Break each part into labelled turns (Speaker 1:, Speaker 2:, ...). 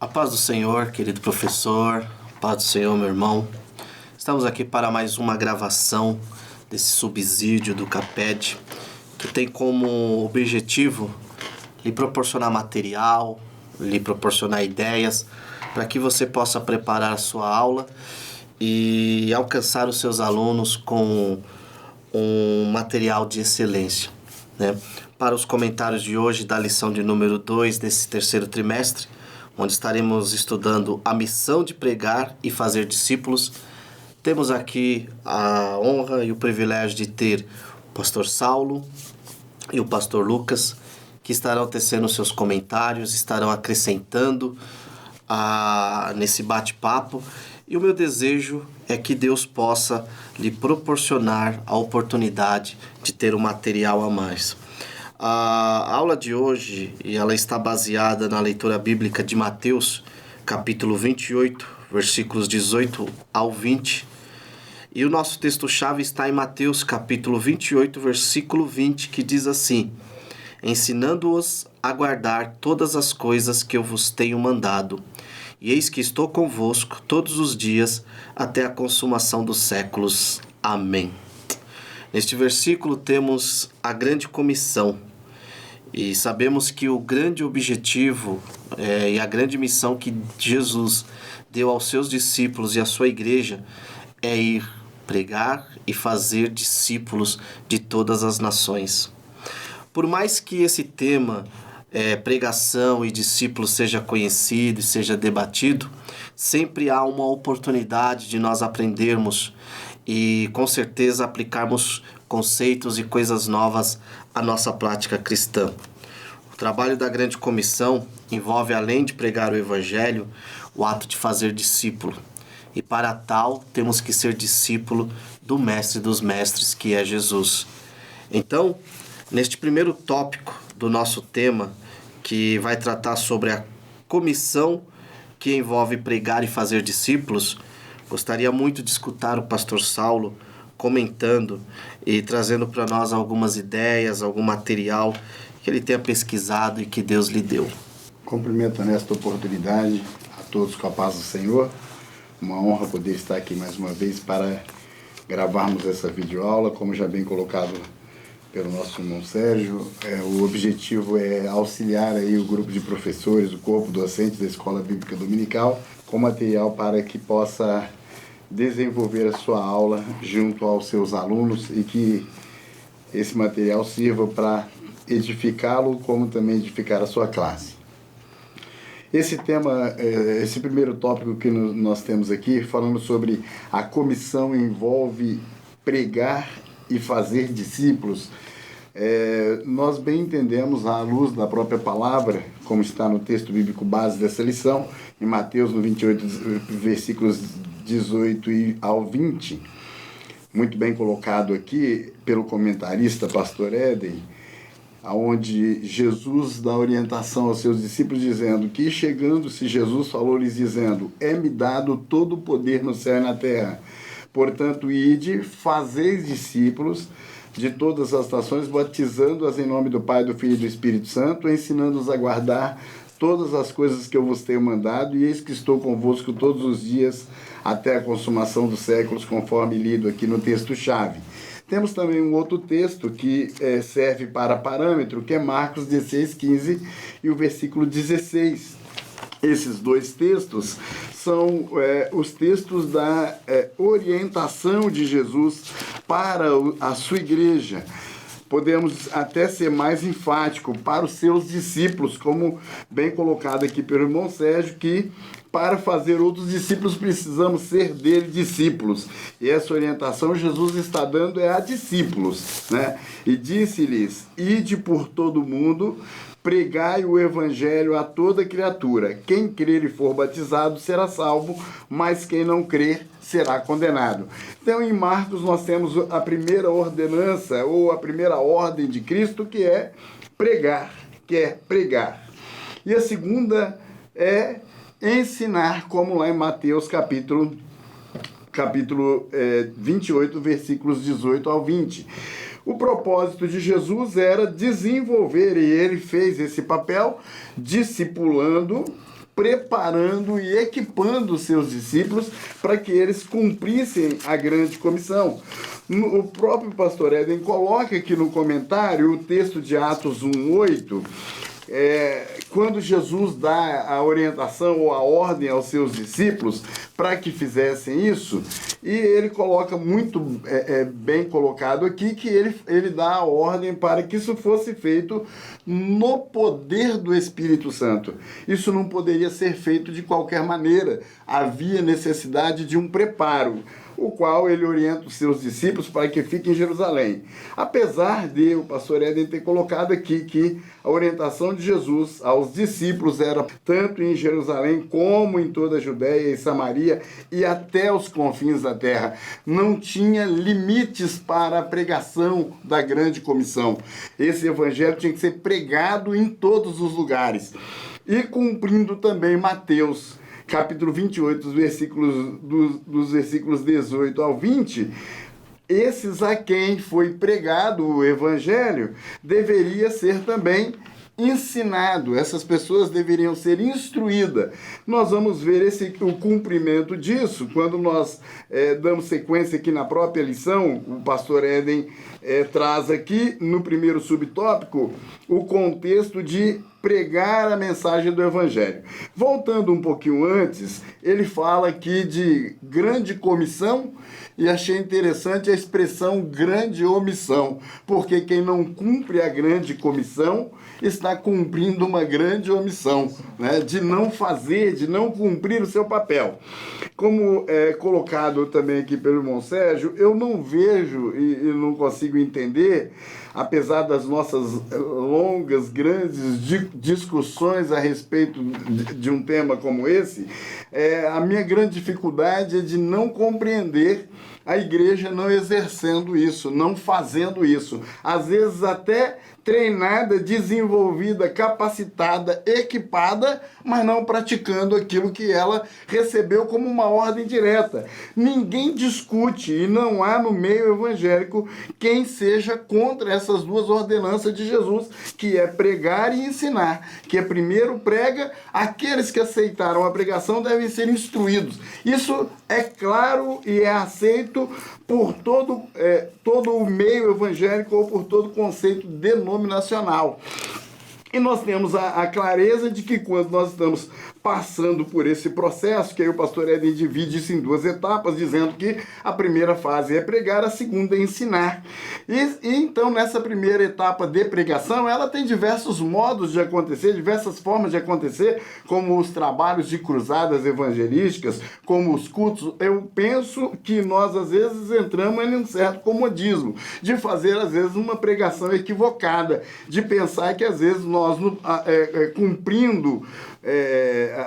Speaker 1: A paz do Senhor, querido professor, a paz do Senhor, meu irmão. Estamos aqui para mais uma gravação desse subsídio do CAPED, que tem como objetivo lhe proporcionar material, lhe proporcionar ideias, para que você possa preparar a sua aula e alcançar os seus alunos com um material de excelência, né? Para os comentários de hoje da lição de número 2 desse terceiro trimestre, onde estaremos estudando a missão de pregar e fazer discípulos, temos aqui a honra e o privilégio de ter o pastor Saulo e o pastor Lucas, que estarão tecendo seus comentários, estarão acrescentando nesse bate-papo. E o meu desejo é que Deus possa lhe proporcionar a oportunidade de ter um material a mais. A aula de hoje, ela está baseada na leitura bíblica de Mateus, capítulo 28, versículos 18 ao 20. E o nosso texto-chave está em Mateus, capítulo 28, versículo 20, que diz assim: ensinando-os a guardar todas as coisas que eu vos tenho mandado. E eis que estou convosco todos os dias até a consumação dos séculos. Amém. Neste versículo temos a grande comissão. E sabemos que o grande objetivo e a grande missão que Jesus deu aos seus discípulos e à sua igreja é ir pregar e fazer discípulos de todas as nações. Por mais que esse tema, pregação e discípulos, seja conhecido e seja debatido, sempre há uma oportunidade de nós aprendermos e com certeza aplicarmos conceitos e coisas novas à nossa prática cristã. O trabalho da grande comissão envolve, além de pregar o evangelho, o ato de fazer discípulo. E para tal, temos que ser discípulo do mestre dos mestres, que é Jesus. Então, neste primeiro tópico do nosso tema, que vai tratar sobre a comissão que envolve pregar e fazer discípulos, gostaria muito de escutar o pastor Saulo comentando e trazendo para nós algumas ideias, algum material que ele tenha pesquisado e que Deus lhe deu.
Speaker 2: Cumprimento nesta oportunidade a todos com a paz do Senhor. Uma honra poder estar aqui mais uma vez para gravarmos essa videoaula, como já bem colocado pelo nosso irmão Sérgio. O objetivo é auxiliar aí o grupo de professores, o corpo docente da Escola Bíblica Dominical, com material para que possa desenvolver a sua aula junto aos seus alunos e que esse material sirva para edificá-lo, como também edificar a sua classe. Esse tema, esse primeiro tópico que nós temos aqui, falando sobre a comissão envolve pregar e fazer discípulos, nós bem entendemos à luz da própria palavra, como está no texto bíblico base dessa lição, em Mateus, no 28, versículos 18 ao 20, muito bem colocado aqui pelo comentarista pastor Éden, onde Jesus dá orientação aos seus discípulos, dizendo que, chegando-se Jesus, falou-lhes dizendo: é-me dado todo o poder no céu e na terra. Portanto, ide, fazeis discípulos de todas as nações, batizando-as em nome do Pai, do Filho e do Espírito Santo, ensinando-os a guardar todas as coisas que eu vos tenho mandado, e eis que estou convosco todos os dias até a consumação dos séculos, conforme lido aqui no texto-chave. Temos também um outro texto que serve para parâmetro, que é Marcos 16:15 e o versículo 16. Esses dois textos são os textos da orientação de Jesus para a sua igreja. Podemos até ser mais enfático para os seus discípulos, como bem colocado aqui pelo irmão Sérgio, que para fazer outros discípulos precisamos ser dele discípulos. E essa orientação Jesus está dando a discípulos, né? E disse-lhes: ide por todo o mundo, pregai o evangelho a toda criatura. Quem crer e for batizado será salvo, mas quem não crer será condenado. Então, em Marcos, nós temos a primeira ordenança, ou a primeira ordem de Cristo, que é pregar, E a segunda é ensinar, como lá em Mateus, capítulo 28, versículos 18 ao 20. O propósito de Jesus era desenvolver, e ele fez esse papel, discipulando preparando e equipando os seus discípulos para que eles cumprissem a grande comissão. O próprio pastor Éden coloca aqui no comentário o texto de Atos 1:8, quando Jesus dá a orientação ou a ordem aos seus discípulos para que fizessem isso, e ele coloca muito bem colocado aqui que ele dá a ordem para que isso fosse feito no poder do Espírito Santo. Isso não poderia ser feito de qualquer maneira, havia necessidade de um preparo, o qual ele orienta os seus discípulos para que fiquem em Jerusalém. Apesar de o pastor Éden ter colocado aqui que a orientação de Jesus aos discípulos era tanto em Jerusalém como em toda a Judéia e Samaria e até os confins da terra. Não tinha limites para a pregação da grande comissão. Esse evangelho tinha que ser pregado em todos os lugares. E cumprindo também Mateus, capítulo 28, dos versículos 18 ao 20, esses a quem foi pregado o evangelho deveria ser também ensinado, essas pessoas deveriam ser instruídas. Nós vamos ver o cumprimento disso quando nós damos sequência aqui na própria lição. O pastor Éden traz aqui no primeiro subtópico o contexto de pregar a mensagem do evangelho. Voltando um pouquinho antes, ele fala aqui de grande comissão, e achei interessante a expressão grande omissão, porque quem não cumpre a grande comissão está cumprindo uma grande omissão, né? De não fazer, de não cumprir o seu papel. Como é colocado também aqui pelo irmão Sérgio, eu não vejo e não consigo entender, apesar das nossas longas, grandes discussões a respeito de um tema como esse, a minha grande dificuldade é de não compreender a igreja não exercendo isso, não fazendo isso. Às vezes até treinada, desenvolvida, capacitada, equipada, mas não praticando aquilo que ela recebeu como uma ordem direta. Ninguém discute, e não há no meio evangélico quem seja contra essas duas ordenanças de Jesus, que é pregar e ensinar. Que primeiro prega, aqueles que aceitaram a pregação devem ser instruídos. Isso é claro e é aceito por todo o meio evangélico ou por todo o conceito denominacional. E nós temos a clareza de que quando nós estamos passando por esse processo, que aí o pastor Éden divide isso em duas etapas, dizendo que a primeira fase é pregar, a segunda é ensinar. E então, nessa primeira etapa de pregação, ela tem diversos modos de acontecer, diversas formas de acontecer, como os trabalhos de cruzadas evangelísticas, como os cultos. Eu penso que nós, às vezes, entramos em um certo comodismo, de fazer, às vezes, uma pregação equivocada, de pensar que, às vezes, nós, cumprindo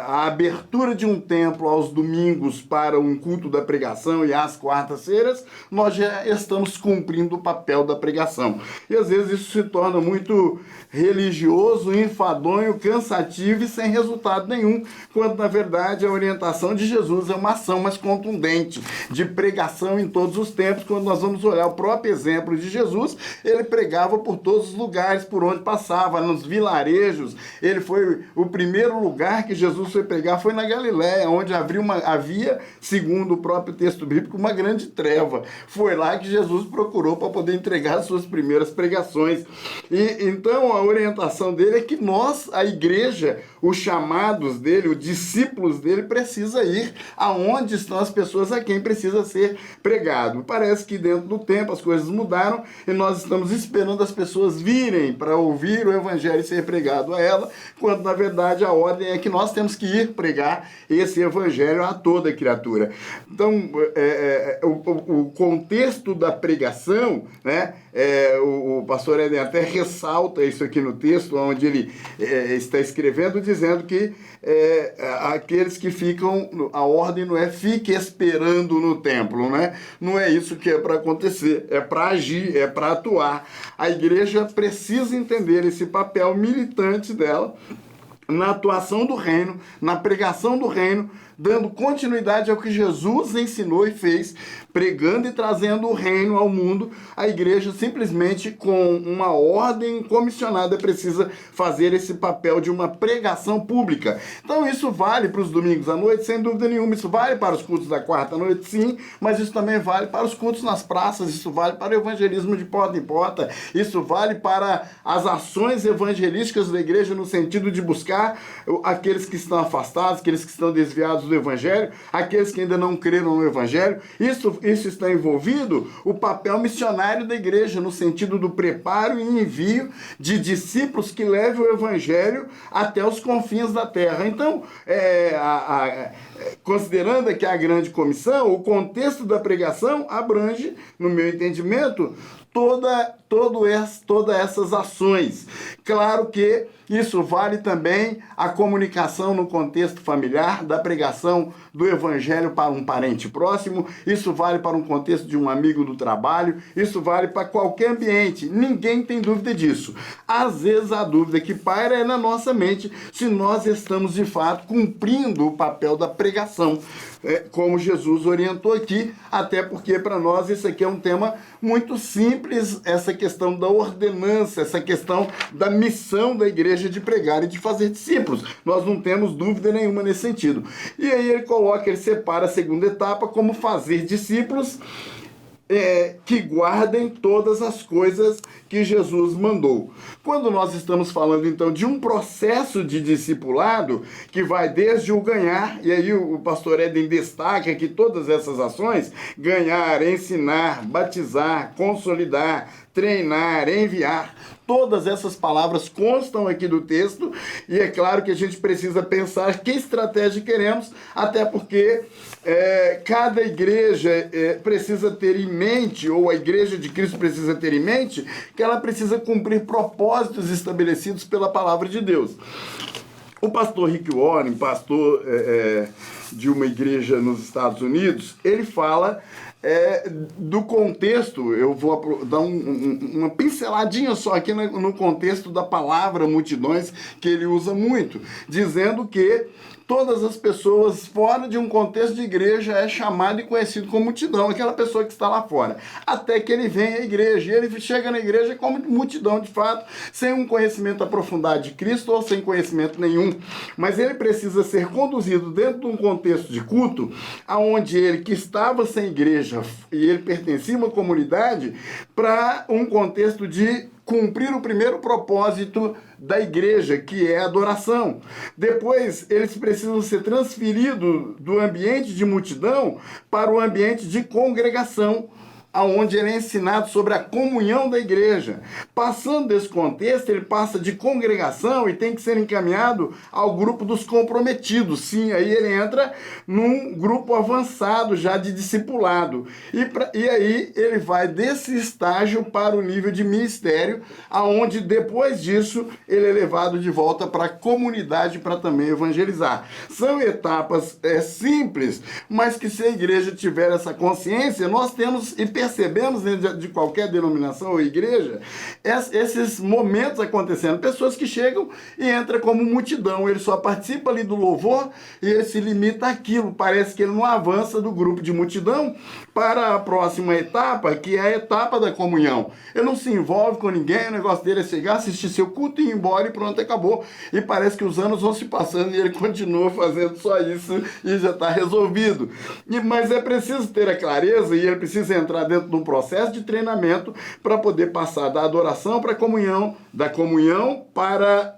Speaker 2: a abertura de um templo aos domingos para um culto da pregação e às quartas-feiras, nós já estamos cumprindo o papel da pregação. E às vezes isso se torna muito religioso, enfadonho, cansativo e sem resultado nenhum, quando na verdade a orientação de Jesus é uma ação mais contundente, de pregação em todos os tempos. Quando nós vamos olhar o próprio exemplo de Jesus, ele pregava por todos os lugares por onde passava, nos vilarejos. Ele foi o primeiro lugar que Jesus foi pregar, foi na Galiléia, onde havia, segundo o próprio texto bíblico, uma grande treva. Foi lá que Jesus procurou para poder entregar as suas primeiras pregações. E então a orientação dele é que nós, a igreja, os chamados dele, os discípulos dele, precisa ir aonde estão as pessoas a quem precisa ser pregado. Parece que dentro do tempo as coisas mudaram e nós estamos esperando as pessoas virem para ouvir o evangelho e ser pregado a ela, quando na verdade a ordem é que nós temos que ir pregar esse evangelho a toda criatura. Então, o contexto da pregação, né, o pastor Éden até ressalta isso aqui no texto, onde ele está escrevendo, dizendo que aqueles que ficam, a ordem não é fique esperando no templo, né? Não é isso que é para acontecer, é para agir, é para atuar. A igreja precisa entender esse papel militante dela na atuação do reino, na pregação do reino, dando continuidade ao que Jesus ensinou e fez, pregando e trazendo o reino ao mundo. A igreja simplesmente com uma ordem comissionada precisa fazer esse papel de uma pregação pública. Então isso vale para os domingos à noite, sem dúvida nenhuma. Isso vale para os cultos da quarta noite, sim, mas isso também vale para os cultos nas praças, isso vale para o evangelismo de porta em porta, isso vale para as ações evangelísticas da igreja no sentido de buscar aqueles que estão afastados, aqueles que estão desviados do evangelho, aqueles que ainda não creram no evangelho. Isso está envolvido o papel missionário da igreja, no sentido do preparo e envio de discípulos que levem o evangelho até os confins da terra. Então, considerando aqui a grande comissão, o contexto da pregação abrange, no meu entendimento, todas essas ações. Claro que isso vale também a comunicação no contexto familiar, da pregação do evangelho para um parente próximo, isso vale para um contexto de um amigo do trabalho, isso vale para qualquer ambiente, ninguém tem dúvida disso. Às vezes a dúvida que paira é na nossa mente se nós estamos de fato cumprindo o papel da pregação, como Jesus orientou aqui, até porque para nós isso aqui é um tema muito simples, essa questão da ordenança, essa questão da missão da igreja de pregar e de fazer discípulos. Nós não temos dúvida nenhuma nesse sentido. E aí ele separa a segunda etapa como fazer discípulos que guardem todas as coisas que Jesus mandou. Quando nós estamos falando, então, de um processo de discipulado que vai desde o ganhar, e aí o pastor Éden destaca que todas essas ações, ganhar, ensinar, batizar, consolidar, treinar, enviar, todas essas palavras constam aqui do texto, e é claro que a gente precisa pensar que estratégia queremos, até porque cada igreja precisa ter em mente, ou a igreja de Cristo precisa ter em mente, que ela precisa cumprir propósitos estabelecidos pela palavra de Deus. O pastor Rick Warren, pastor de uma igreja nos Estados Unidos, ele fala do contexto, eu vou dar uma pinceladinha só aqui no contexto da palavra multidões, que ele usa muito, dizendo que todas as pessoas fora de um contexto de igreja é chamado e conhecido como multidão, aquela pessoa que está lá fora, até que ele vem à igreja, e ele chega na igreja como multidão de fato, sem um conhecimento aprofundado de Cristo ou sem conhecimento nenhum, mas ele precisa ser conduzido dentro de um contexto de culto, aonde ele que estava sem igreja e ele pertencia a uma comunidade, para um contexto de cumprir o primeiro propósito da igreja, que é a adoração. Depois, eles precisam ser transferidos do ambiente de multidão para o ambiente de congregação, onde ele é ensinado sobre a comunhão da igreja. Passando desse contexto, ele passa de congregação e tem que ser encaminhado ao grupo dos comprometidos. Sim, aí ele entra num grupo avançado já de discipulado. E aí ele vai desse estágio para o nível de ministério, aonde depois disso ele é levado de volta para a comunidade para também evangelizar. São etapas simples, mas que se a igreja tiver essa consciência, nós temos e percebemos dentro de qualquer denominação ou igreja esses momentos acontecendo, pessoas que chegam e entram como multidão, ele só participa ali do louvor e ele se limita àquilo, parece que ele não avança do grupo de multidão para a próxima etapa, que é a etapa da comunhão. Ele não se envolve com ninguém, o negócio dele é chegar, assistir seu culto e ir embora e pronto, acabou. E parece que os anos vão se passando e ele continua fazendo só isso e já está resolvido. Mas é preciso ter a clareza e ele precisa entrar dentro de um processo de treinamento para poder passar da adoração para a comunhão, da comunhão para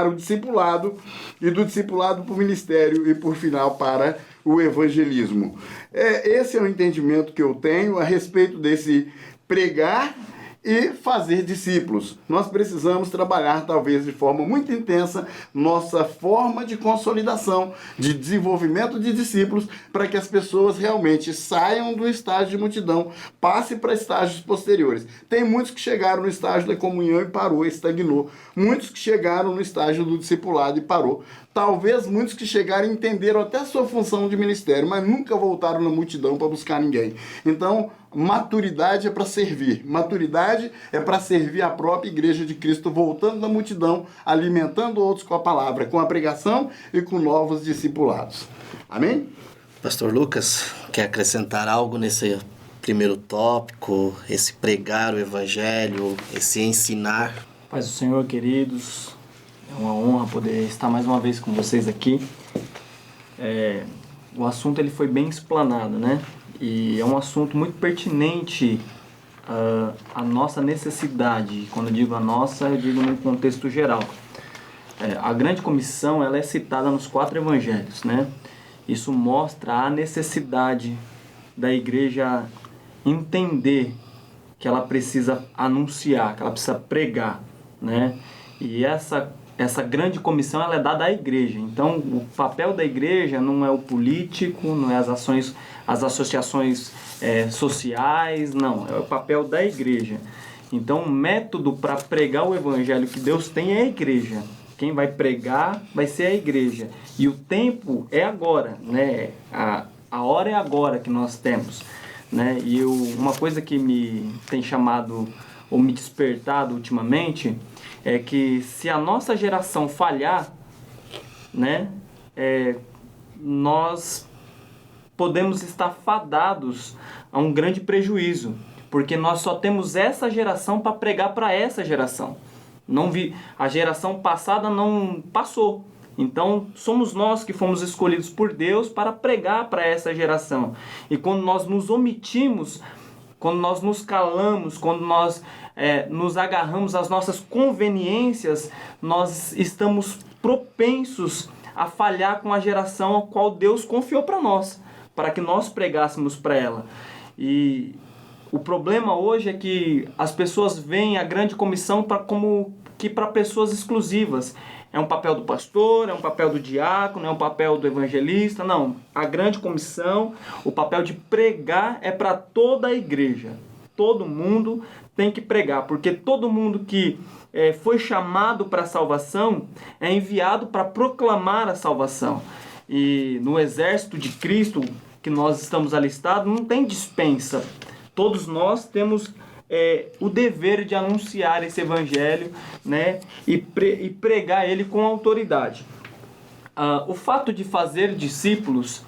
Speaker 2: o discipulado e do discipulado para o ministério e, por final, para o evangelismo. Esse é o entendimento que eu tenho a respeito desse pregar e fazer discípulos. Nós precisamos trabalhar, talvez de forma muito intensa, nossa forma de consolidação, de desenvolvimento de discípulos, para que as pessoas realmente saiam do estágio de multidão, passem para estágios posteriores. Tem muitos que chegaram no estágio da comunhão e parou, estagnou. Muitos que chegaram no estágio do discipulado e parou. Talvez muitos que chegaram entenderam até a sua função de ministério, mas nunca voltaram na multidão para buscar ninguém. Então, Maturidade é para servir. Maturidade é para servir a própria igreja de Cristo, voltando na multidão, alimentando outros com a palavra, com a pregação e com novos discipulados. Amém?
Speaker 1: Pastor Lucas, quer acrescentar algo nesse primeiro tópico, esse pregar o evangelho, esse ensinar?
Speaker 3: Paz do Senhor, queridos, é uma honra poder estar mais uma vez com vocês aqui. O assunto ele foi bem explanado, né? E é um assunto muito pertinente à nossa necessidade. Quando eu digo a nossa, eu digo num contexto geral. A grande comissão ela é citada nos 4 evangelhos, né? Isso mostra a necessidade da igreja entender que ela precisa anunciar, que ela precisa pregar, né? E essa grande comissão ela é dada à igreja. Então, o papel da igreja não é o político, não é as associações sociais, não. É o papel da igreja. Então, o método para pregar o evangelho que Deus tem é a igreja. Quem vai pregar vai ser a igreja. E o tempo é agora, né? A hora é agora que nós temos, né? E uma coisa que me tem chamado ou me despertado ultimamente é que se a nossa geração falhar, né, nós podemos estar fadados a um grande prejuízo, porque nós só temos essa geração para pregar para essa geração. A geração passada não passou. Então, somos nós que fomos escolhidos por Deus para pregar para essa geração. E quando nós nos omitimos, quando nós nos calamos, quando nós nos agarramos às nossas conveniências, nós estamos propensos a falhar com a geração a qual Deus confiou para nós, para que nós pregássemos para ela. E o problema hoje é que as pessoas veem a grande comissão como que para pessoas exclusivas. É um papel do pastor, é um papel do diácono, é um papel do evangelista. Não, a grande comissão, o papel de pregar é para toda a igreja. Todo mundo tem que pregar, porque todo mundo que foi chamado para a salvação é enviado para proclamar a salvação. E no exército de Cristo, que nós estamos alistados, não tem dispensa. Todos nós temos o dever de anunciar esse evangelho, né, e pregar ele com autoridade. O fato de fazer discípulos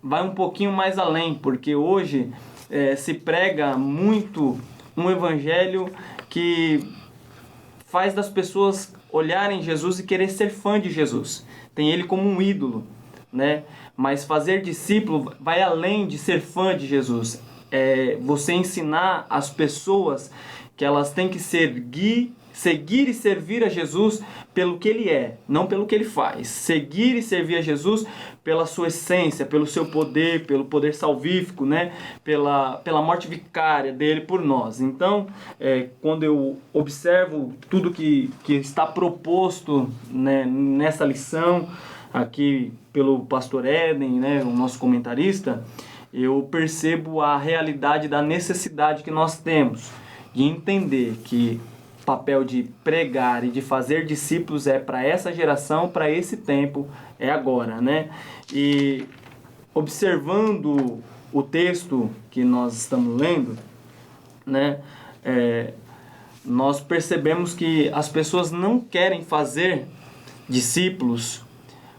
Speaker 3: vai um pouquinho mais além, porque hoje se prega muito um evangelho que faz das pessoas olharem Jesus e querer ser fã de Jesus. Tem ele como um ídolo, né? Mas fazer discípulo vai além de ser fã de Jesus. Você ensinar as pessoas que elas têm que seguir e servir a Jesus pelo que ele é, não pelo que ele faz. Seguir e servir a Jesus pela sua essência, pelo seu poder, pelo poder salvífico, né? Pela morte vicária dele por nós. Então, quando eu observo tudo que está proposto, né, nessa lição aqui pelo pastor Éden, né, o nosso comentarista, eu percebo a realidade da necessidade que nós temos de entender que o papel de pregar e de fazer discípulos é para essa geração, para esse tempo, é agora, né? E observando o texto que nós estamos lendo, né, nós percebemos que as pessoas não querem fazer discípulos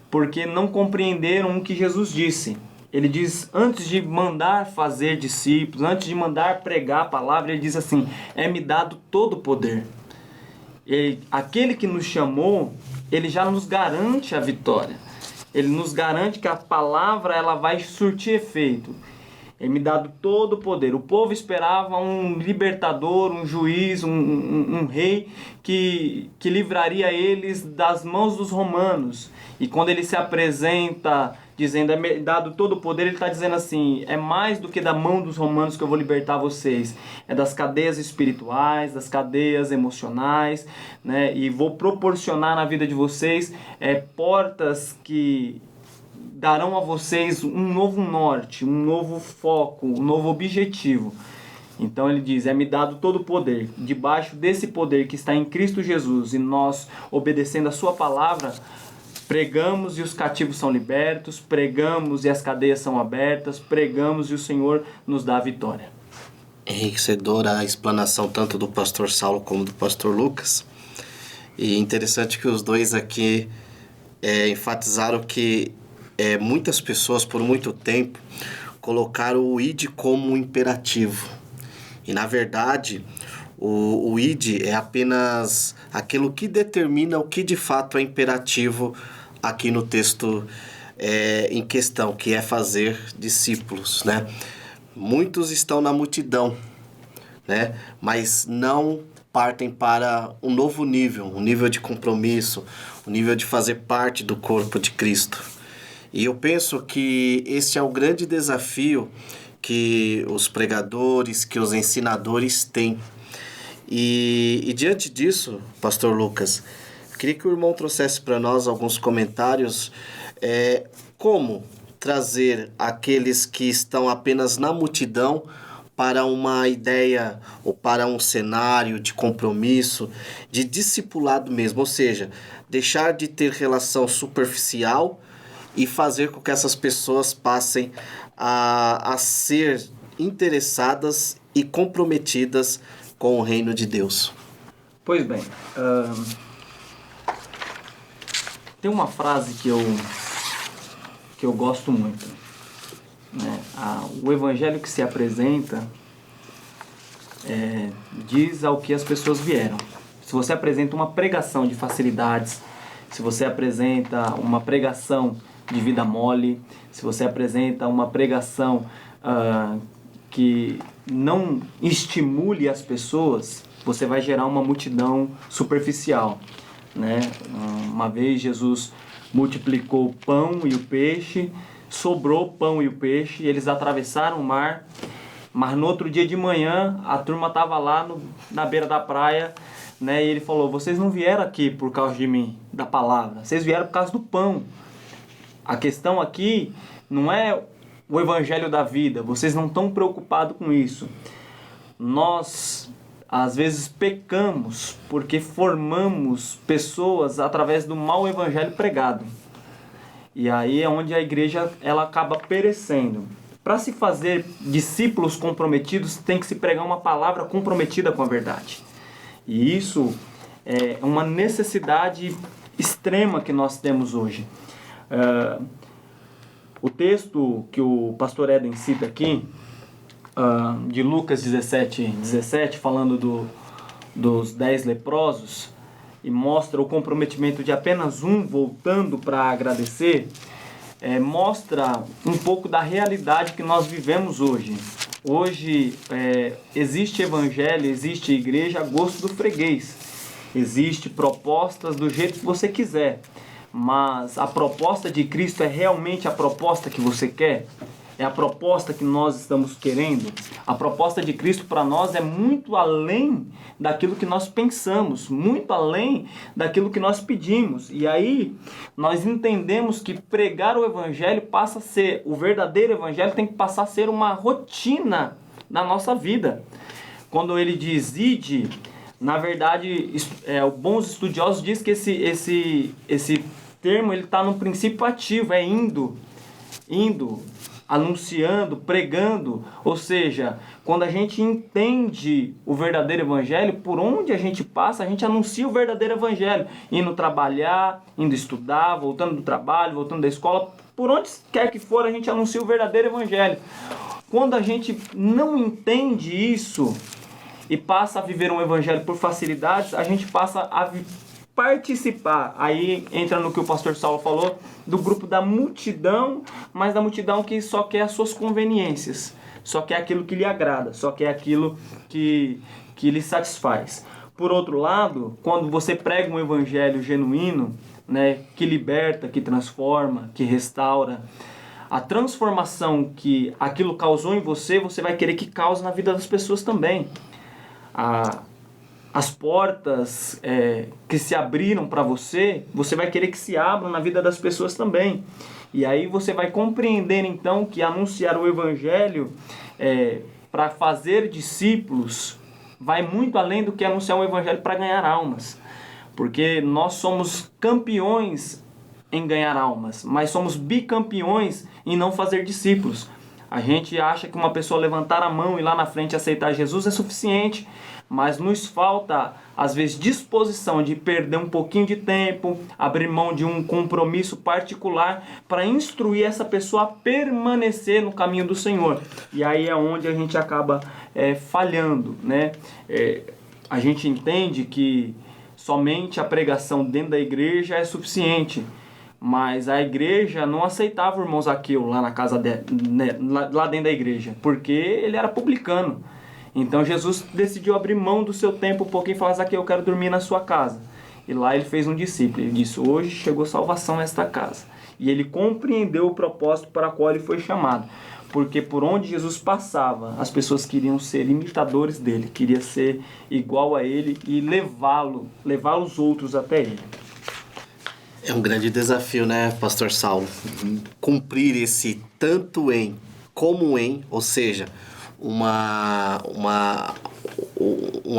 Speaker 3: porque não compreenderam o que Jesus disse. Ele diz, antes de mandar fazer discípulos, antes de mandar pregar a palavra, ele diz assim, é-me dado todo o poder. E aquele que nos chamou, ele já nos garante a vitória. Ele nos garante que a palavra ela vai surtir efeito. É-me dado todo o poder. O povo esperava um libertador, um juiz, um rei que livraria eles das mãos dos romanos. E quando ele se apresenta dizendo, é dado todo o poder, ele está dizendo assim, é mais do que da mão dos romanos que eu vou libertar vocês. É das cadeias espirituais, das cadeias emocionais, né? E vou proporcionar na vida de vocês portas que darão a vocês um novo norte, um novo foco, um novo objetivo. Então ele diz, é-me dado todo o poder. Debaixo desse poder que está em Cristo Jesus e nós obedecendo a sua palavra, Pregamos e os cativos são libertos, pregamos e as cadeias são abertas, pregamos e o Senhor nos dá a vitória.
Speaker 1: Enriquecedora a explanação tanto do pastor Saulo como do pastor Lucas. E interessante que os dois aqui enfatizaram que muitas pessoas por muito tempo colocaram o id como um imperativo. E na verdade, o id é apenas aquilo que determina o que de fato é imperativo aqui no texto em questão, que é fazer discípulos, né? Muitos estão na multidão, né? Mas não partem para um novo nível, um nível de compromisso, um nível de fazer parte do corpo de Cristo. E eu penso que esse é o grande desafio que os pregadores, que os ensinadores têm. E diante disso, pastor Lucas, queria que o irmão trouxesse para nós alguns comentários como trazer aqueles que estão apenas na multidão para uma ideia ou para um cenário de compromisso, de discipulado mesmo, ou seja, deixar de ter relação superficial e fazer com que essas pessoas passem a ser interessadas e comprometidas com o reino de Deus.
Speaker 3: Pois bem, tem uma frase que eu gosto muito, né? O evangelho que se apresenta diz ao que as pessoas vieram. Se você apresenta uma pregação de facilidades, se você apresenta uma pregação de vida mole, se você apresenta uma pregação que não estimule as pessoas, você vai gerar uma multidão superficial, né? Uma vez Jesus multiplicou o pão e o peixe, sobrou o pão e o peixe, e eles atravessaram o mar, mas no outro dia de manhã a turma estava lá na beira da praia, né? E ele falou: vocês não vieram aqui por causa de mim, da palavra, vocês vieram por causa do pão. A questão aqui não é o evangelho da vida, vocês não estão preocupados com isso. Nós, às vezes, pecamos porque formamos pessoas através do mau evangelho pregado. E aí é onde a igreja ela acaba perecendo. Para se fazer discípulos comprometidos, tem que se pregar uma palavra comprometida com a verdade. E isso é uma necessidade extrema que nós temos hoje. O texto que o pastor Éden cita aqui, de Lucas 17, falando dos 10 leprosos, e mostra o comprometimento de apenas um voltando para agradecer, mostra um pouco da realidade que nós vivemos hoje. Hoje existe evangelho, existe igreja a gosto do freguês, existe propostas do jeito que você quiser, mas a proposta de Cristo é realmente a proposta que você quer? É a proposta que nós estamos querendo? A proposta de Cristo para nós é muito além daquilo que nós pensamos, muito além daquilo que nós pedimos. E aí nós entendemos que pregar o evangelho passa a ser, o verdadeiro evangelho tem que passar a ser uma rotina na nossa vida. Quando ele diz ide, na verdade, os bons estudiosos dizem que esse termo está no princípio ativo, é indo, anunciando, pregando. Ou seja, quando a gente entende o verdadeiro evangelho, por onde a gente passa, a gente anuncia o verdadeiro evangelho. Indo trabalhar, indo estudar, voltando do trabalho, voltando da escola, por onde quer que for, a gente anuncia o verdadeiro evangelho. Quando a gente não entende isso e passa a viver um evangelho por facilidades, a gente passa a participar, aí entra no que o pastor Saulo falou, do grupo da multidão, mas da multidão que só quer as suas conveniências, só quer aquilo que lhe agrada, só quer aquilo que lhe satisfaz. Por outro lado, quando você prega um evangelho genuíno, né, que liberta, que transforma, que restaura, a transformação que aquilo causou em você, você vai querer que cause na vida das pessoas também. As portas que se abriram para você, você vai querer que se abram na vida das pessoas também. E aí você vai compreender então que anunciar o evangelho para fazer discípulos vai muito além do que anunciar o evangelho para ganhar almas. Porque nós somos campeões em ganhar almas, mas somos bicampeões em não fazer discípulos. A gente acha que uma pessoa levantar a mão e lá na frente aceitar Jesus é suficiente, mas nos falta, às vezes, disposição de perder um pouquinho de tempo, abrir mão de um compromisso particular para instruir essa pessoa a permanecer no caminho do Senhor. E aí é onde a gente acaba falhando, né? A gente entende que somente a pregação dentro da igreja é suficiente, mas a igreja não aceitava o irmão Zaqueu lá na casa lá dentro da igreja, porque ele era publicano. Então Jesus decidiu abrir mão do seu tempo um pouquinho e falar: Zaqueu, eu quero dormir na sua casa. E lá ele fez um discípulo. Ele disse: hoje chegou salvação nesta casa. E ele compreendeu o propósito para o qual ele foi chamado. Porque por onde Jesus passava, as pessoas queriam ser imitadores dele, queriam ser igual a ele e levar os outros até ele.
Speaker 1: É um grande desafio, né, Pastor Saulo? Cumprir esse tanto em como em, ou seja, um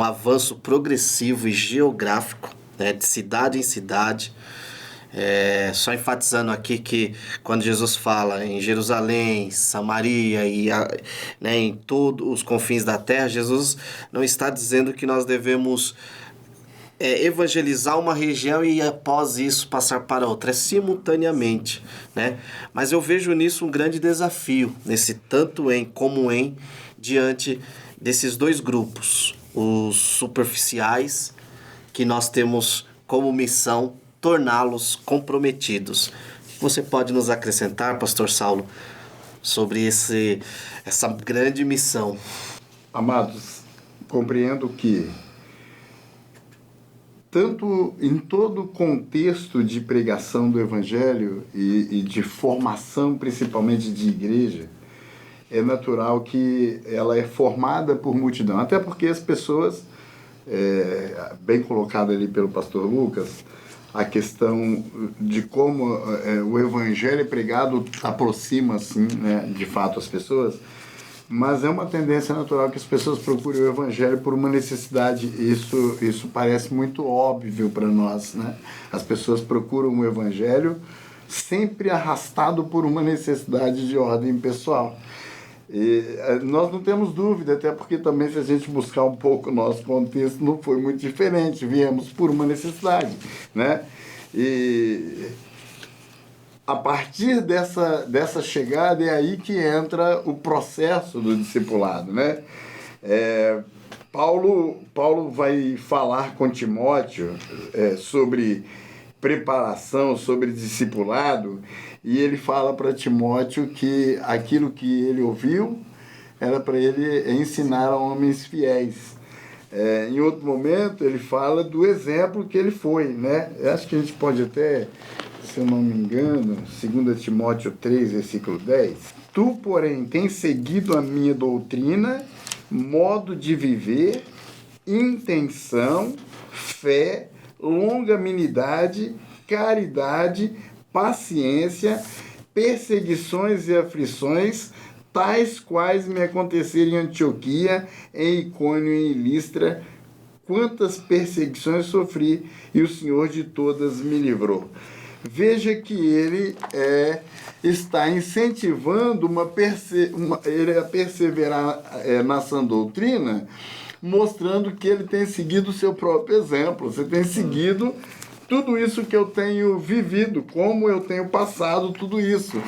Speaker 1: avanço progressivo e geográfico, né, de cidade em cidade. Só enfatizando aqui que quando Jesus fala em Jerusalém, Samaria e em todos os confins da terra, Jesus não está dizendo que nós devemos evangelizar uma região e após isso passar para outra, simultaneamente, né? Mas eu vejo nisso um grande desafio, nesse tanto em como em, diante desses dois grupos, os superficiais, que nós temos como missão torná-los comprometidos. Você pode nos acrescentar, Pastor Saulo, sobre essa grande missão?
Speaker 2: Amados, compreendo que tanto em todo o contexto de pregação do Evangelho e de formação, principalmente de igreja, é natural que ela é formada por multidão. Até porque as pessoas, bem colocado ali pelo pastor Lucas, a questão de como o Evangelho é pregado aproxima, assim, né, de fato as pessoas, mas é uma tendência natural que as pessoas procurem o Evangelho por uma necessidade. Isso parece muito óbvio para nós, né? As pessoas procuram o Evangelho sempre arrastado por uma necessidade de ordem pessoal. E nós não temos dúvida, até porque também, se a gente buscar um pouco o nosso contexto, não foi muito diferente. Viemos por uma necessidade, né? E a partir dessa chegada é aí que entra o processo do discipulado, né? Paulo vai falar com Timóteo sobre preparação, sobre discipulado, e ele fala para Timóteo que aquilo que ele ouviu era para ele ensinar a homens fiéis. Em outro momento, ele fala do exemplo que ele foi, né? Eu acho que a gente pode até, se eu não me engano, 2 Timóteo 3, versículo 10. Tu, porém, tens seguido a minha doutrina, modo de viver, intenção, fé, longanimidade, caridade, paciência, perseguições e aflições, tais quais me aconteceram em Antioquia, em Icônio e em Listra, quantas perseguições sofri, e o Senhor de todas me livrou. Veja que ele está incentivando ele a perseverar na sã doutrina, mostrando que ele tem seguido o seu próprio exemplo. Você tem seguido tudo isso que eu tenho vivido, como eu tenho passado tudo isso.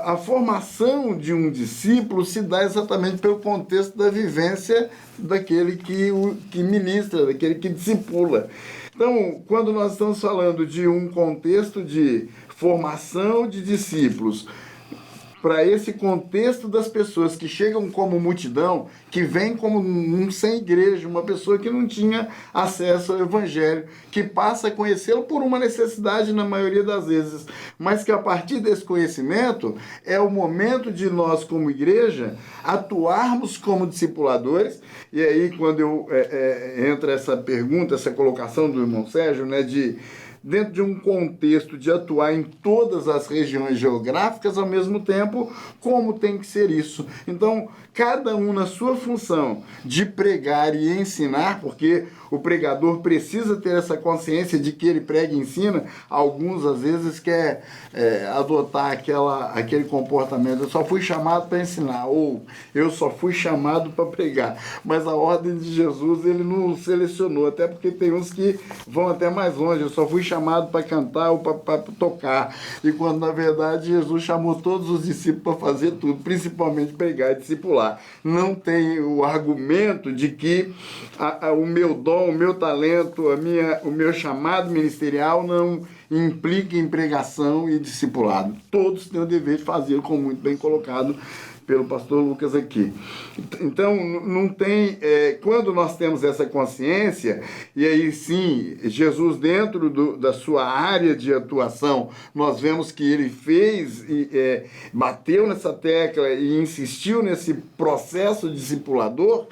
Speaker 2: A formação de um discípulo se dá exatamente pelo contexto da vivência daquele que ministra, daquele que discipula. Então, quando nós estamos falando de um contexto de formação de discípulos, para esse contexto das pessoas que chegam como multidão, que vem como um sem igreja, uma pessoa que não tinha acesso ao Evangelho, que passa a conhecê-lo por uma necessidade na maioria das vezes, mas que a partir desse conhecimento é o momento de nós como igreja atuarmos como discipuladores. E aí quando entra essa pergunta, essa colocação do irmão Sérgio, né, dentro de um contexto de atuar em todas as regiões geográficas ao mesmo tempo, como tem que ser isso. Então, cada um na sua função de pregar e ensinar, porque o pregador precisa ter essa consciência de que ele prega e ensina. Alguns, às vezes, quer adotar aquele comportamento. Eu só fui chamado para ensinar, ou eu só fui chamado para pregar. Mas a ordem de Jesus, ele não selecionou, até porque tem uns que vão até mais longe. Eu só fui chamado para cantar ou para tocar. E quando, na verdade, Jesus chamou todos os discípulos para fazer tudo, principalmente pregar e discipular. Não tem o argumento de que o meu dom, o meu talento, o meu chamado ministerial não implica em pregação e discipulado. Todos têm o dever de fazer, como muito bem colocado pelo pastor Lucas aqui. Então, não tem... quando nós temos essa consciência, e aí sim, Jesus dentro da sua área de atuação, nós vemos que ele fez, bateu nessa tecla e insistiu nesse processo discipulador,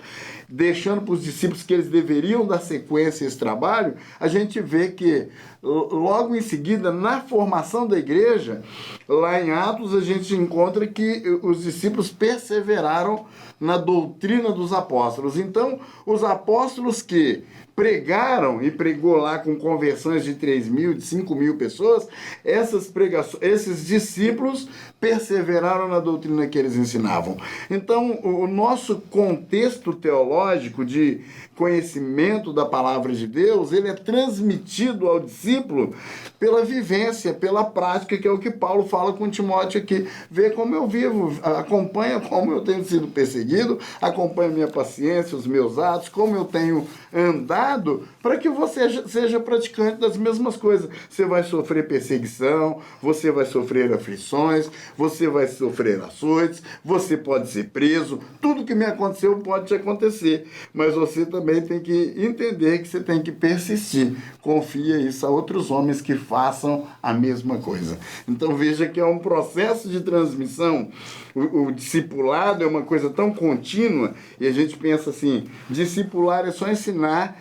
Speaker 2: deixando para os discípulos que eles deveriam dar sequência a esse trabalho, a gente vê que logo em seguida, na formação da igreja, lá em Atos, a gente encontra que os discípulos perseveraram na doutrina dos apóstolos. Então, os apóstolos que pregaram, e pregou lá com conversões de 3.000, de 5.000 pessoas, esses discípulos perseveraram na doutrina que eles ensinavam. Então, o nosso contexto teológico de conhecimento da palavra de Deus, ele é transmitido ao discípulo pela vivência, pela prática, que é o que Paulo fala com Timóteo aqui. Vê como eu vivo, acompanha como eu tenho sido perseguido, acompanha minha paciência, os meus atos, como eu tenho andado, para que você seja praticante das mesmas coisas. Você vai sofrer perseguição, você vai sofrer aflições, você vai sofrer açoites, você pode ser preso, tudo que me aconteceu pode te acontecer, mas você também tem que entender que você tem que persistir. Confia isso a outros homens que façam a mesma coisa. Então veja que é um processo de transmissão. O discipulado é uma coisa tão contínua, e a gente pensa assim, discipular é só ensinar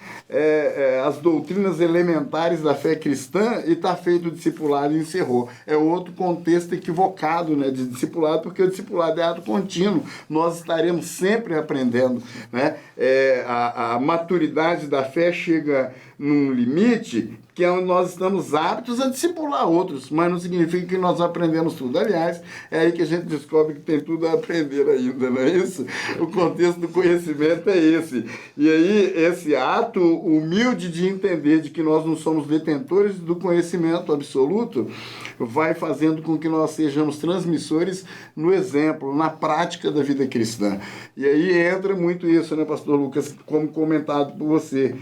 Speaker 2: as doutrinas elementares da fé cristã e está feito o discipulado e encerrou. É outro contexto equivocado, né, de discipulado, porque o discipulado é ato contínuo. Nós estaremos sempre aprendendo, né? A maturidade da fé chega num limite que é onde nós estamos aptos a discipular outros, mas não significa que nós aprendemos tudo. Aliás, é aí que a gente descobre que tem tudo a aprender ainda, não é isso? O contexto do conhecimento é esse. E aí, esse ato humilde de entender de que nós não somos detentores do conhecimento absoluto, vai fazendo com que nós sejamos transmissores no exemplo, na prática da vida cristã. E aí entra muito isso, né, pastor Lucas, como comentado por você.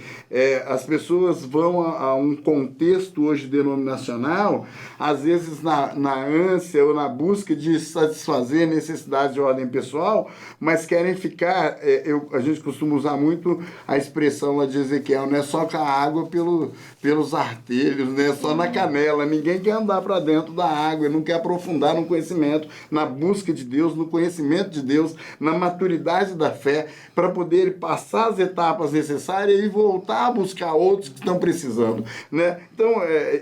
Speaker 2: As pessoas vão a um contexto hoje denominacional, às vezes na ânsia ou na busca de satisfazer necessidades de ordem pessoal, mas querem ficar, a gente costuma usar muito a expressão lá de Ezequiel, não é só com a água pelos artelhos, né? Só na canela, ninguém quer andar para dentro da água, não quer aprofundar no conhecimento, na busca de Deus, no conhecimento de Deus, na maturidade da fé, para poder passar as etapas necessárias e voltar a buscar outros que estão precisando, né? Então,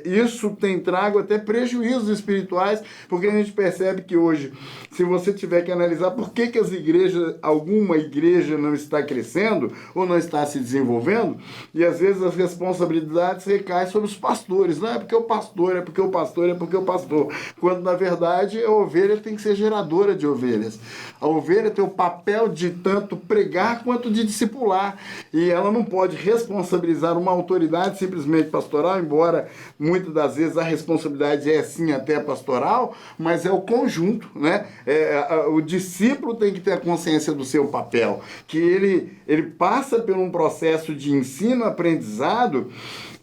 Speaker 2: isso tem trago até prejuízos espirituais, porque a gente percebe que hoje, se você tiver que analisar por que as igrejas, alguma igreja não está crescendo ou não está se desenvolvendo, e às vezes as responsabilidades recaem sobre os pastores. Não é porque o pastor, é porque o pastor, é porque o pastor. Quando, na verdade, a ovelha tem que ser geradora de ovelhas. A ovelha tem o papel de tanto pregar quanto de discipular. E ela não pode responsabilizar uma autoridade simplesmente pastoral, embora muitas das vezes a responsabilidade é sim até pastoral, mas é o conjunto, né? O discípulo tem que ter a consciência do seu papel, que ele passa por um processo de ensino-aprendizado.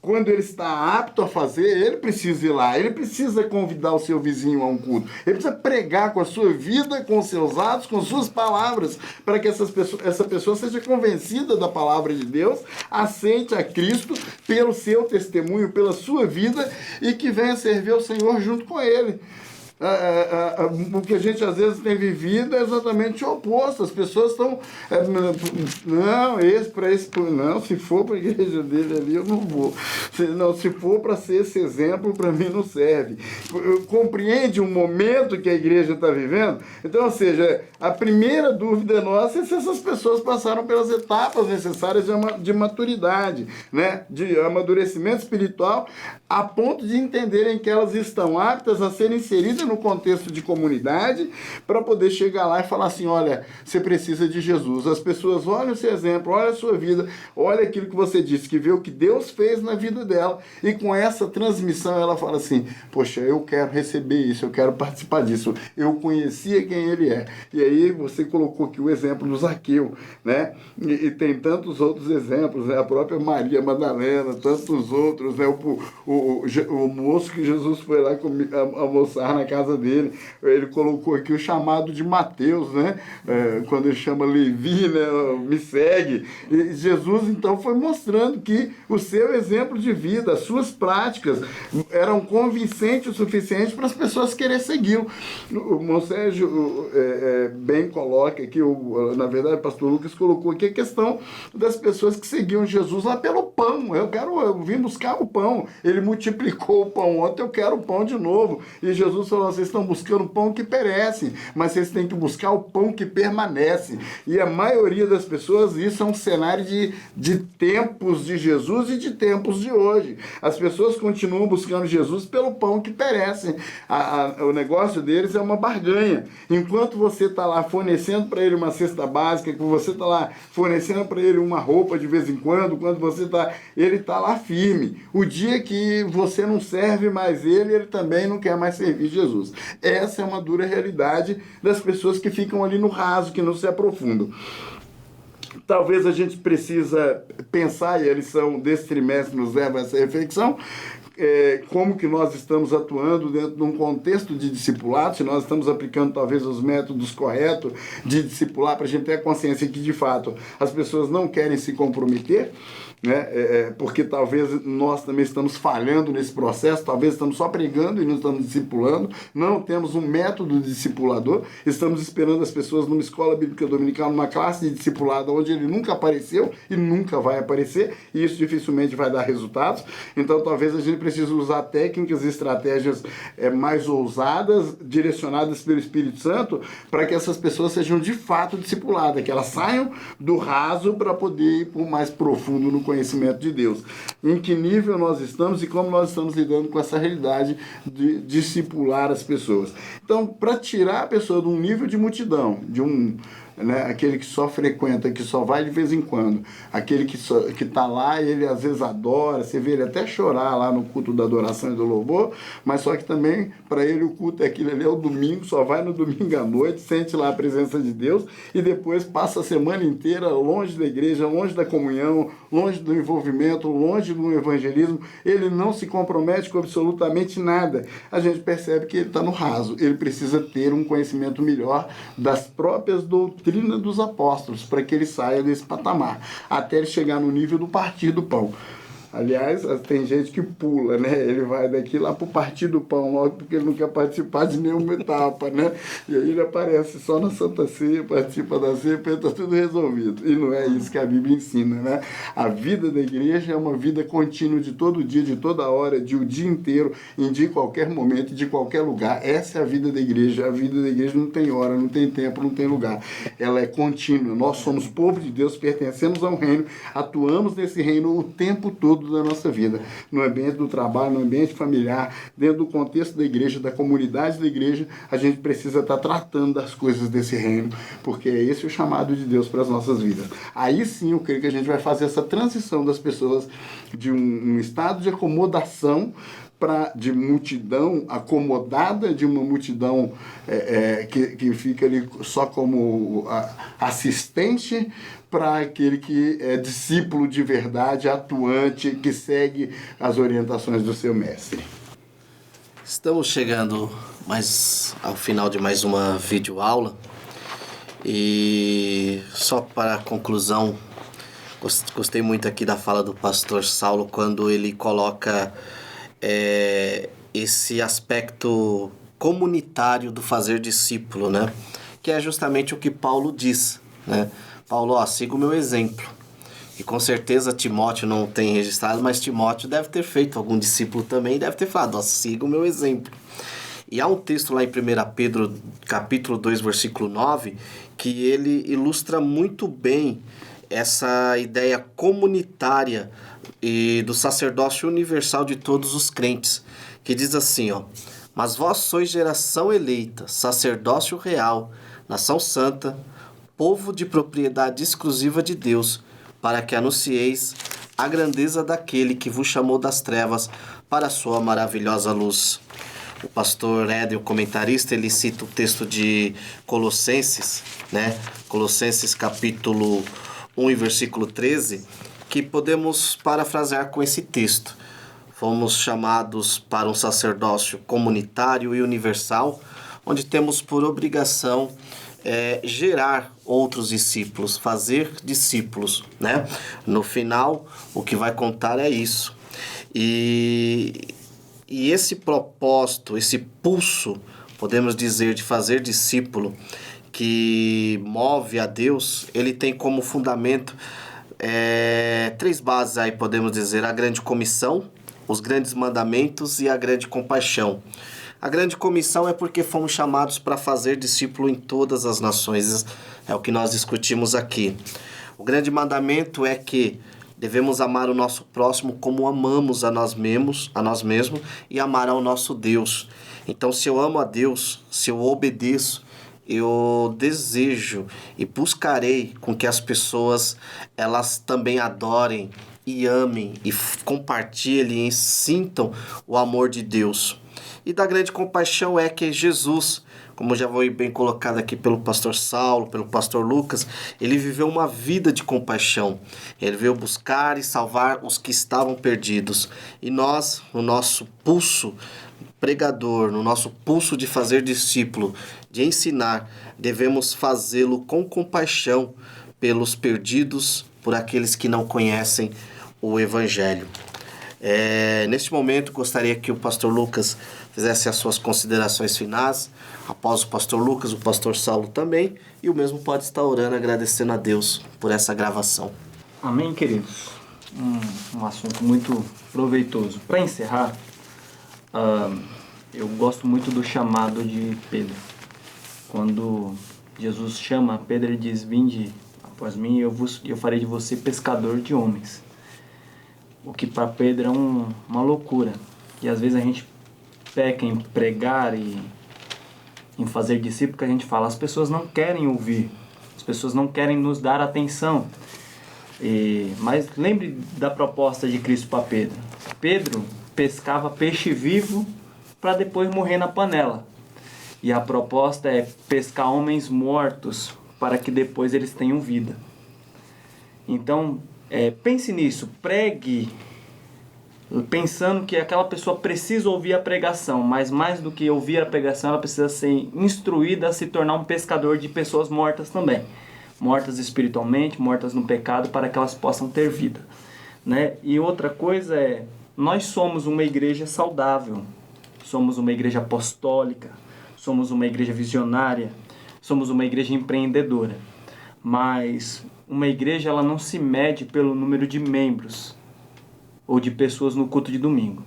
Speaker 2: Quando ele está apto a fazer, ele precisa ir lá, ele precisa convidar o seu vizinho a um culto, ele precisa pregar com a sua vida, com os seus atos, com suas palavras, para que essa pessoa seja convencida da palavra de Deus, aceite a Cristo pelo seu testemunho, pela sua vida, e que venha servir ao Senhor junto com ele. O que a gente às vezes tem vivido é exatamente o oposto. As pessoas estão... Não, se for para a igreja dele ali, eu não vou. Se for para ser esse exemplo, para mim não serve. Compreende o momento que a igreja está vivendo? Então, ou seja, a primeira dúvida nossa é se essas pessoas passaram pelas etapas necessárias de maturidade, né? De amadurecimento espiritual, a ponto de entenderem que elas estão aptas a serem inseridas no contexto de comunidade para poder chegar lá e falar assim, olha, você precisa de Jesus. As pessoas olham o seu exemplo, olham a sua vida, olham aquilo que você disse, que vê o que Deus fez na vida dela, e com essa transmissão ela fala assim, poxa, eu quero receber isso, eu quero participar disso, eu conhecia quem ele é. E aí você colocou aqui o exemplo do Zaqueu, né? E tem tantos outros exemplos, né? A própria Maria Madalena, tantos outros, né? O moço que Jesus foi lá almoçar na casa dele, ele colocou aqui o chamado de Mateus, né? Quando ele chama Levi, né? Me segue. E Jesus então foi mostrando que o seu exemplo de vida, as suas práticas eram convincentes o suficiente para as pessoas quererem segui-lo. O Monsérgio bem coloca aqui, na verdade o pastor Lucas colocou aqui a questão das pessoas que seguiam Jesus lá pelo pão. Eu vim buscar o pão. Ele multiplicou o pão ontem, eu quero o pão de novo. E Jesus falou, vocês estão buscando o pão que perece, mas vocês têm que buscar o pão que permanece. E a maioria das pessoas, isso é um cenário de tempos de Jesus e de tempos de hoje. As pessoas continuam buscando Jesus pelo pão que perece. O negócio deles é uma barganha. Enquanto você está lá fornecendo para ele uma cesta básica, que você está lá fornecendo para ele uma roupa de vez em quando ele está lá firme. O dia que você não serve mais ele também não quer mais servir Jesus. Essa é uma dura realidade das pessoas que ficam ali no raso, que não se aprofundam. Talvez a gente precisa pensar, e a lição desse trimestre nos leva a essa reflexão, como que nós estamos atuando dentro de um contexto de discipulado, se nós estamos aplicando talvez os métodos corretos de discipular, para a gente ter a consciência que de fato as pessoas não querem se comprometer, né? Porque talvez nós também estamos falhando nesse processo, talvez estamos só pregando e não estamos discipulando, não temos um método de discipulador, estamos esperando as pessoas numa escola bíblica dominical, numa classe de discipulado onde ele nunca apareceu e nunca vai aparecer, e isso dificilmente vai dar resultados. Então talvez a gente precise usar técnicas e estratégias mais ousadas, direcionadas pelo Espírito Santo, para que essas pessoas sejam de fato discipuladas, que elas saiam do raso para poder ir por mais profundo no conhecimento de Deus. Em que nível nós estamos e como nós estamos lidando com essa realidade de discipular as pessoas. Então, para tirar a pessoa de um nível de multidão, aquele que só frequenta, que só vai de vez em quando, aquele que está lá e ele às vezes adora, você vê ele até chorar lá no culto da adoração e do louvor, mas só que também para ele o culto é aquilo ali, é o domingo, só vai no domingo à noite, sente lá a presença de Deus e depois passa a semana inteira longe da igreja, longe da comunhão, longe do envolvimento, longe do evangelismo, ele não se compromete com absolutamente nada. A gente percebe que ele está no raso, ele precisa ter um conhecimento melhor das próprias doutrinas dos apóstolos, para que ele saia desse patamar, até ele chegar no nível do partir do pão. Aliás, tem gente que pula, né? Ele vai daqui lá pro partir do pão logo porque ele não quer participar de nenhuma etapa, né? E aí ele aparece só na Santa Ceia, participa da ceia, está tudo resolvido. E não é isso que a Bíblia ensina, né? A vida da igreja é uma vida contínua de todo dia, de toda hora, de o dia inteiro, de qualquer momento, de qualquer lugar. Essa é a vida da igreja. A vida da igreja não tem hora, não tem tempo, não tem lugar. Ela é contínua. Nós somos povo de Deus, pertencemos a um reino, atuamos nesse reino o tempo todo da nossa vida, no ambiente do trabalho, no ambiente familiar, dentro do contexto da igreja, da comunidade da igreja, a gente precisa estar tratando das coisas desse reino, porque é esse o chamado de Deus para as nossas vidas. Aí sim eu creio que a gente vai fazer essa transição das pessoas de um estado de acomodação de multidão acomodada, de uma multidão que fica ali só como assistente, para aquele que é discípulo de verdade, atuante, que segue as orientações do seu mestre.
Speaker 1: Estamos chegando ao final de mais uma videoaula e só para a conclusão, gostei muito aqui da fala do pastor Saulo quando ele coloca esse aspecto comunitário do fazer discípulo, né? Que é justamente o que Paulo diz, né? Paulo, siga o meu exemplo. E com certeza Timóteo não tem registrado, mas Timóteo deve ter feito algum discípulo também, deve ter falado, siga o meu exemplo. E há um texto lá em 1 Pedro, capítulo 2, versículo 9, que ele ilustra muito bem essa ideia comunitária e do sacerdócio universal de todos os crentes, que diz assim, mas vós sois geração eleita, sacerdócio real, nação santa, povo de propriedade exclusiva de Deus, para que anuncieis a grandeza daquele que vos chamou das trevas para a sua maravilhosa luz. O pastor Éder, o comentarista, ele cita o texto de Colossenses, né? Colossenses capítulo 1 e versículo 13, que podemos parafrasear com esse texto. Fomos chamados para um sacerdócio comunitário e universal, onde temos por obrigação gerar outros discípulos, fazer discípulos, né? No final, o que vai contar é isso. E esse propósito, esse pulso, podemos dizer, de fazer discípulo, que move a Deus, ele tem como fundamento 3 bases aí, podemos dizer: a grande comissão, os grandes mandamentos e a grande compaixão. A grande comissão é porque fomos chamados para fazer discípulo em todas as nações, é o que nós discutimos aqui. O grande mandamento é que devemos amar o nosso próximo como amamos a nós mesmos e amar ao nosso Deus. Então, se eu amo a Deus, se eu obedeço, eu desejo e buscarei com que as pessoas elas também adorem e amem e compartilhem e sintam o amor de Deus. E da grande compaixão é que Jesus, como já foi bem colocado aqui pelo pastor Saulo, pelo pastor Lucas, ele viveu uma vida de compaixão. Ele veio buscar e salvar os que estavam perdidos. E nós, no nosso pulso pregador, no nosso pulso de fazer discípulo, de ensinar, devemos fazê-lo com compaixão pelos perdidos, por aqueles que não conhecem o Evangelho. Neste momento, gostaria que o pastor Lucas fizesse as suas considerações finais. Após o pastor Lucas, o pastor Saulo também, e o mesmo pode estar orando, agradecendo a Deus por essa gravação.
Speaker 3: Amém, queridos? Um assunto muito proveitoso. Para encerrar, eu gosto muito do chamado de Pedro. Quando Jesus chama Pedro, ele diz: vinde após mim, eu farei de você pescador de homens. O que para Pedro é uma loucura. E às vezes a gente peca em pregar e em fazer discípulo, que a gente fala, as pessoas não querem ouvir, as pessoas não querem nos dar atenção. Mas lembre da proposta de Cristo para Pedro. Pedro pescava peixe vivo para depois morrer na panela. E a proposta é pescar homens mortos para que depois eles tenham vida. Então, pense nisso, pregue pensando que aquela pessoa precisa ouvir a pregação, mas mais do que ouvir a pregação, ela precisa ser instruída a se tornar um pescador de pessoas mortas também. Mortas espiritualmente, mortas no pecado, para que elas possam ter vida, né? E outra coisa nós somos uma igreja saudável, somos uma igreja apostólica, somos uma igreja visionária, somos uma igreja empreendedora, mas uma igreja ela não se mede pelo número de membros ou de pessoas no culto de domingo.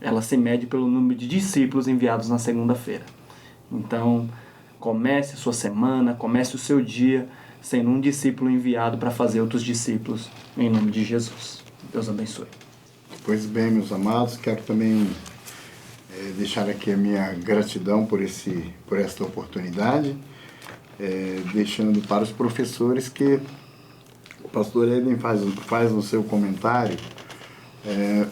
Speaker 3: Ela se mede pelo número de discípulos enviados na segunda-feira. Então, comece a sua semana, comece o seu dia sendo um discípulo enviado para fazer outros discípulos, em nome de Jesus. Deus abençoe.
Speaker 2: Pois bem, meus amados, quero também deixar aqui a minha gratidão por esta oportunidade, deixando para os professores que o pastor Eden faz no seu comentário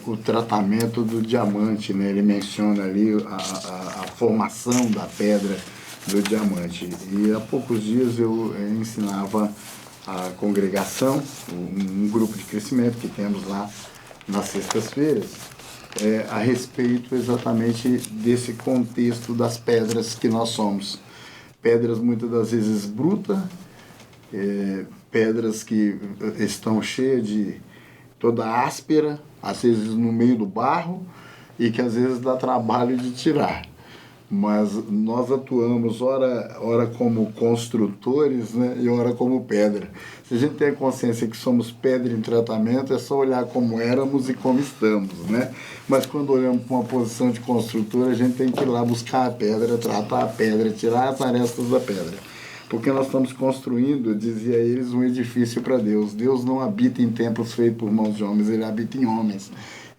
Speaker 2: o tratamento do diamante, né? Ele menciona ali a formação da pedra do diamante. E há poucos dias eu ensinava a congregação, um grupo de crescimento que temos lá nas sextas-feiras, a respeito exatamente desse contexto das pedras que nós somos. Pedras muitas das vezes brutas, pedras que estão cheias de toda áspera, às vezes no meio do barro, e que às vezes dá trabalho de tirar. mas nós atuamos ora como construtores, né, e ora como pedra. Se a gente tem a consciência que somos pedra em tratamento, é só olhar como éramos e como estamos, né? Mas quando olhamos para uma posição de construtor, a gente tem que ir lá buscar a pedra, tratar a pedra, tirar as arestas da pedra. Porque nós estamos construindo, dizia eles, um edifício para Deus. Deus não habita em templos feitos por mãos de homens, ele habita em homens.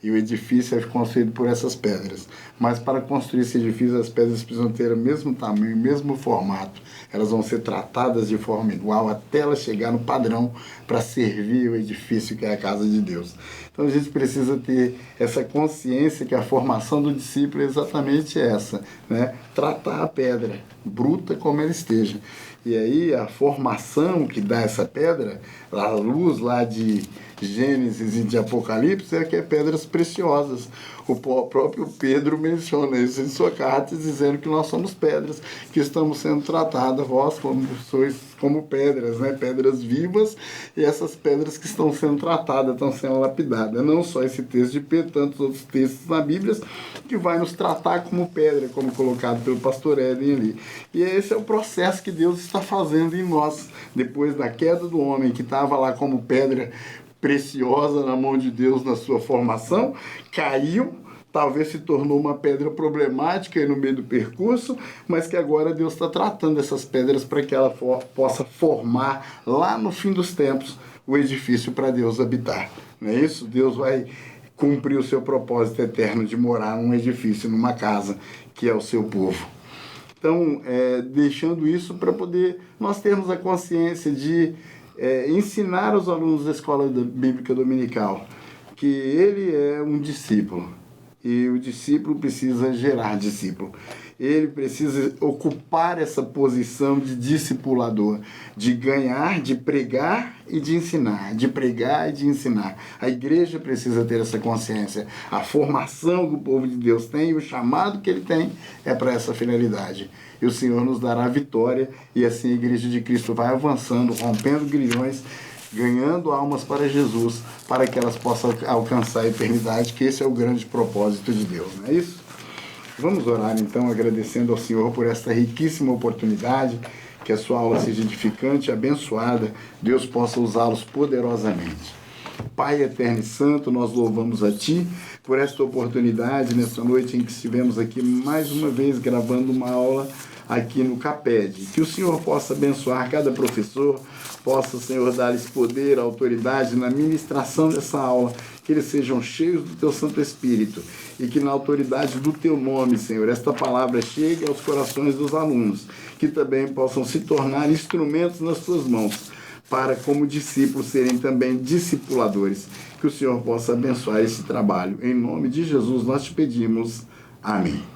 Speaker 2: E o edifício é construído por essas pedras. Mas para construir esse edifício, as pedras precisam ter o mesmo tamanho, o mesmo formato. Elas vão ser tratadas de forma igual até elas chegar no padrão para servir o edifício que é a casa de Deus. Então a gente precisa ter essa consciência que a formação do discípulo é exatamente essa, né? Tratar a pedra, bruta como ela esteja. E aí a formação que dá essa pedra, a luz lá de Gênesis e de Apocalipse, é que é pedras preciosas. O próprio Pedro menciona isso em sua carta, dizendo que nós somos pedras, que estamos sendo tratadas, vós como sois como pedras, né? Pedras vivas, e essas pedras que estão sendo tratadas, estão sendo lapidadas. Não só esse texto de Pedro, tantos outros textos na Bíblia, que vai nos tratar como pedra, como colocado pelo pastor Eden ali. E esse é o processo que Deus está fazendo em nós, depois da queda do homem, que estava lá como pedra preciosa na mão de Deus na sua formação, caiu, talvez se tornou uma pedra problemática aí no meio do percurso, mas que agora Deus está tratando essas pedras para que ela possa formar lá no fim dos tempos o edifício para Deus habitar. Não é isso? Deus vai cumprir o seu propósito eterno de morar num edifício, numa casa, que é o seu povo. Então, deixando isso para poder nós termos a consciência de ensinar os alunos da Escola Bíblica Dominical que ele é um discípulo. E o discípulo precisa gerar discípulo. Ele precisa ocupar essa posição de discipulador, de ganhar, de pregar e de ensinar, de pregar e de ensinar. A igreja precisa ter essa consciência. A formação que o povo de Deus tem, o chamado que ele tem, é para essa finalidade. E o Senhor nos dará a vitória, e assim a Igreja de Cristo vai avançando, rompendo grilhões, ganhando almas para Jesus, para que elas possam alcançar a eternidade, que esse é o grande propósito de Deus, não é isso? Vamos orar então, agradecendo ao Senhor por esta riquíssima oportunidade, que a sua aula seja edificante, abençoada, Deus possa usá-los poderosamente. Pai eterno e santo, nós louvamos a Ti por esta oportunidade, nessa noite em que estivemos aqui mais uma vez gravando uma aula aqui no CAPED. Que o Senhor possa abençoar cada professor, possa, Senhor, dar-lhes poder, autoridade na ministração dessa aula, que eles sejam cheios do Teu Santo Espírito e que na autoridade do Teu nome, Senhor, esta palavra chegue aos corações dos alunos, que também possam se tornar instrumentos nas Tuas mãos, para, como discípulos, serem também discipuladores. Que o Senhor possa abençoar esse trabalho. Em nome de Jesus nós te pedimos. Amém.